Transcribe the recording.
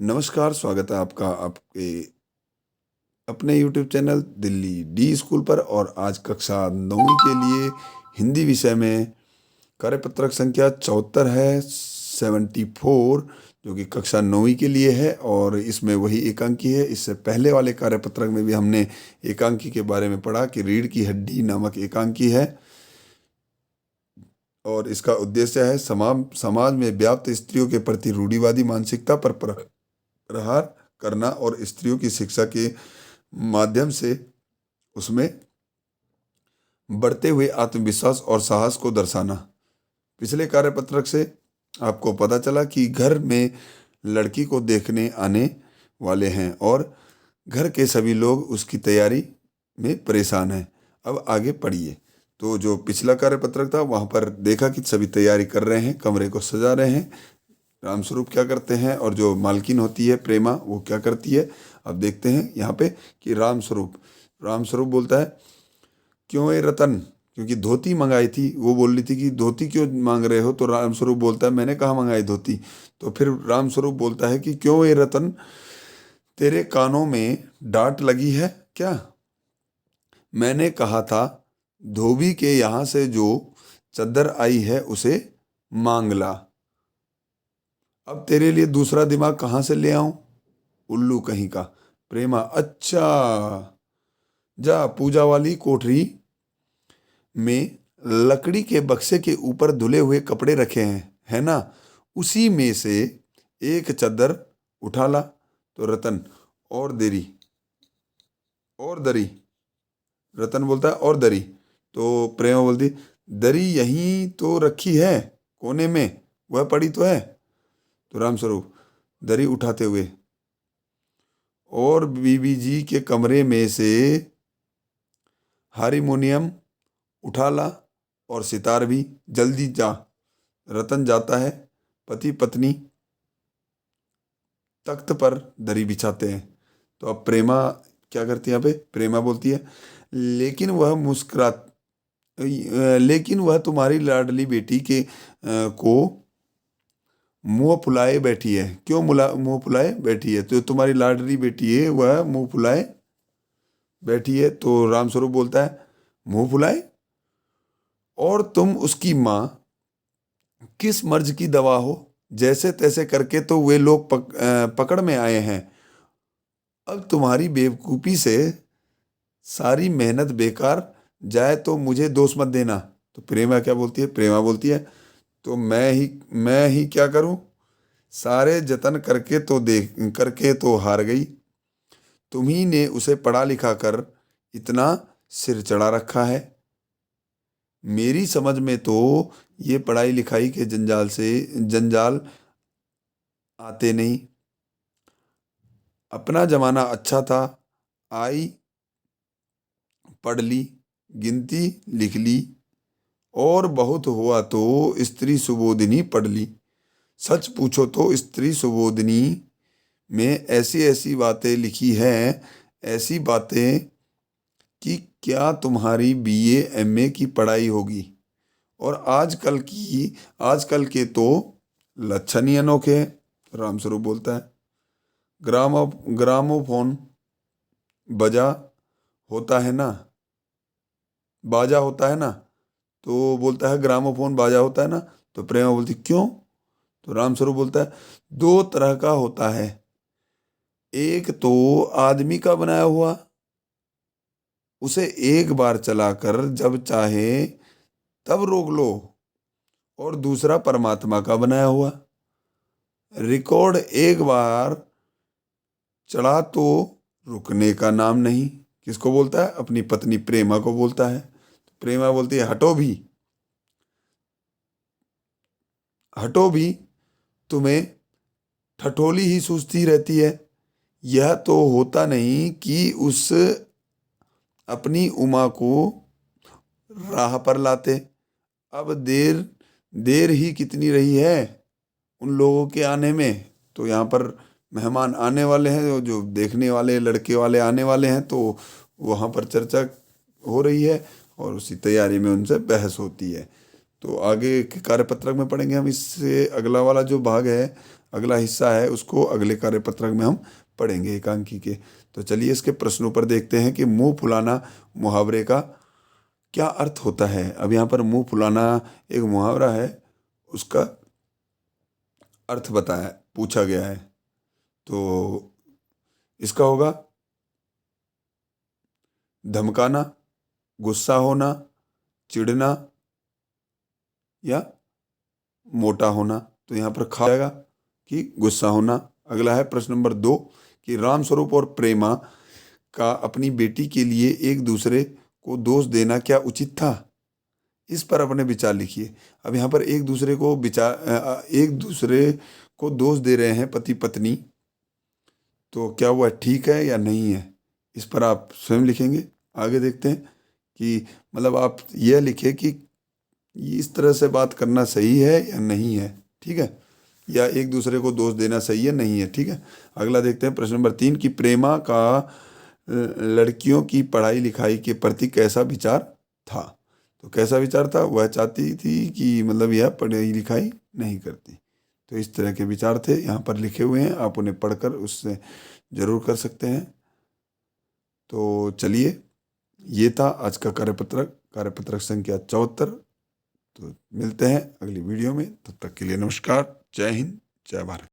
नमस्कार, स्वागत है आपका आपके अपने YouTube channel Delhi D school पर। और आज कक्षा 9वीं के लिए हिंदी विषय में कार्यपत्रक संख्या 74 है, 74, जो कि कक्षा 9वीं के लिए है और इसमें वही एकांकी है। इससे पहले वाले कार्यपत्रक में भी हमने एकांकी के बारे में पढ़ा कि रीढ़ की हड्डी नामक एकांकी है और इसका उद्देश्य है समाज में व्याप्त स्त्रियों के प्रति रूढ़िवादी मानसिकता पर प्रहार करना और स्त्रियों की शिक्षा के माध्यम से उसमें बढ़ते हुए आत्मविश्वास और साहस को दर्शाना। पिछले कार्यपत्रक से आपको पता चला कि घर में लड़की को देखने आने वाले हैं और घर के सभी लोग उसकी तैयारी में परेशान हैं। अब आगे पढ़िए। तो जो पिछला कार्यपत्रक था वहाँ पर देखा कि सभी तैयारी कर रहे हैं, कमरे को सजा रहे हैं। रामस्वरूप क्या करते हैं और जो मालकिन होती है प्रेमा वो क्या करती है, अब देखते हैं यहाँ पे कि रामस्वरूप बोलता है, क्यों ये रतन, क्योंकि धोती मंगाई थी, वो बोल रही थी कि धोती क्यों मांग रहे हो, तो रामस्वरूप बोलता है मैंने कहाँ मंगाई धोती। तो फिर रामस्वरूप बोलता है कि क्यों ये रतन, तेरे कानों में डांट लगी है क्या? मैंने कहा था धोबी के यहाँ से जो चद्दर आई है उसे मांग ला। अब तेरे लिए दूसरा दिमाग कहाँ से ले आऊं? उल्लू कहीं का। प्रेमा, अच्छा, जा पूजा वाली कोठरी में लकड़ी के बक्से के ऊपर धुले हुए कपड़े रखे हैं, है ना, उसी में से एक चद्दर उठा ला। तो रतन, और देरी, और दरी। रतन बोलता है और दरी। तो प्रेमा बोलती, दरी यहीं तो रखी है कोने में, वह पड़ी तो है। तो रामस्वरूप दरी उठाते हुए, और बीबी जी के कमरे में से हारमोनियम उठा ला और सितार भी, जल्दी जा। रतन जाता है। पति पत्नी तख्त पर दरी बिछाते हैं। तो अब प्रेमा क्या करती है? यहाँ पे प्रेमा बोलती है, लेकिन वह तुम्हारी लाडली बेटी के को मुंह फुलाए बैठी है। क्यों मुंह फुलाए बैठी है? तो तुम्हारी लाडली बेटी है वह मुंह फुलाए बैठी है। तो रामस्वरूप बोलता है मुंह फुलाए, और तुम उसकी माँ किस मर्ज की दवा हो? जैसे तैसे करके तो वे लोग पकड़ में आए हैं। अब तुम्हारी बेवकूफ़ी से सारी मेहनत बेकार जाए तो मुझे दोष मत देना। तो प्रेमा क्या बोलती है? प्रेमा बोलती है, तो मैं ही क्या करूं? सारे जतन करके तो हार गई। तुम्ही ने उसे पढ़ा लिखा कर इतना सिर चढ़ा रखा है। मेरी समझ में तो ये पढ़ाई लिखाई के जंजाल आते नहीं। अपना जमाना अच्छा था, आई पढ़ ली, गिनती लिख ली, और बहुत हुआ तो स्त्री सुबोधिनी पढ़ ली। सच पूछो तो स्त्री सुबोधिनी में ऐसी ऐसी बातें लिखी हैं, ऐसी बातें कि क्या तुम्हारी बीए एमए की पढ़ाई होगी। और आजकल के तो लक्षण ही अनोखे हैं। रामस्वरूप बोलता है, ग्रामोफोन बजा होता है ना, बाजा होता है ना। तो बोलता है ग्रामोफोन बाजा होता है ना। तो प्रेमा बोलती क्यों? तो रामस्वरूप बोलता है दो तरह का होता है, एक तो आदमी का बनाया हुआ, उसे एक बार चलाकर जब चाहे तब रोक लो, और दूसरा परमात्मा का बनाया हुआ, रिकॉर्ड एक बार चढ़ा तो रुकने का नाम नहीं। किसको बोलता है? अपनी पत्नी प्रेमा को बोलता है। प्रेमा बोलती है हटो भी, तुम्हें ठठोली ही सूझती रहती है। यह तो होता नहीं कि उस अपनी उमा को राह पर लाते। अब देर देर ही कितनी रही है उन लोगों के आने में। तो यहाँ पर मेहमान आने वाले हैं, जो देखने वाले लड़के वाले आने वाले हैं, तो वहाँ पर चर्चा हो रही है और उसी तैयारी में उनसे बहस होती है। तो आगे के कार्यपत्रक में पढ़ेंगे हम। इससे अगला वाला जो भाग है, अगला हिस्सा है, उसको अगले कार्यपत्रक में हम पढ़ेंगे एकांकी के। तो चलिए इसके प्रश्नों पर देखते हैं कि मुंह फुलाना मुहावरे का क्या अर्थ होता है। अब यहाँ पर मुंह फुलाना एक मुहावरा है, उसका अर्थ बताया पूछा गया है। तो इसका होगा धमकाना, गुस्सा होना, चिढ़ना या मोटा होना। तो यहाँ पर खा जाएगा कि गुस्सा होना। अगला है प्रश्न नंबर 2 कि रामस्वरूप और प्रेमा का अपनी बेटी के लिए एक दूसरे को दोष देना क्या उचित था। इस पर अपने विचार लिखिए। अब यहाँ पर एक दूसरे को दोष दे रहे हैं पति पत्नी, तो क्या वह ठीक है या नहीं है, इस पर आप स्वयं लिखेंगे। आगे देखते हैं कि मतलब आप यह लिखें कि इस तरह से बात करना सही है या नहीं है, ठीक है, या एक दूसरे को दोष देना सही है नहीं है, ठीक है। अगला देखते हैं प्रश्न नंबर 3 कि प्रेमा का लड़कियों की पढ़ाई लिखाई के प्रति कैसा विचार था। तो कैसा विचार था, वह चाहती थी कि मतलब यह पढ़ाई लिखाई नहीं करती। तो इस तरह के विचार थे यहाँ पर लिखे हुए हैं, आप उन्हें पढ़कर उससे जरूर कर सकते हैं। तो चलिए, ये था आज का कार्यपत्रक संख्या 74। तो मिलते हैं अगली वीडियो में, तब तक के लिए नमस्कार, जय हिंद, जय भारत।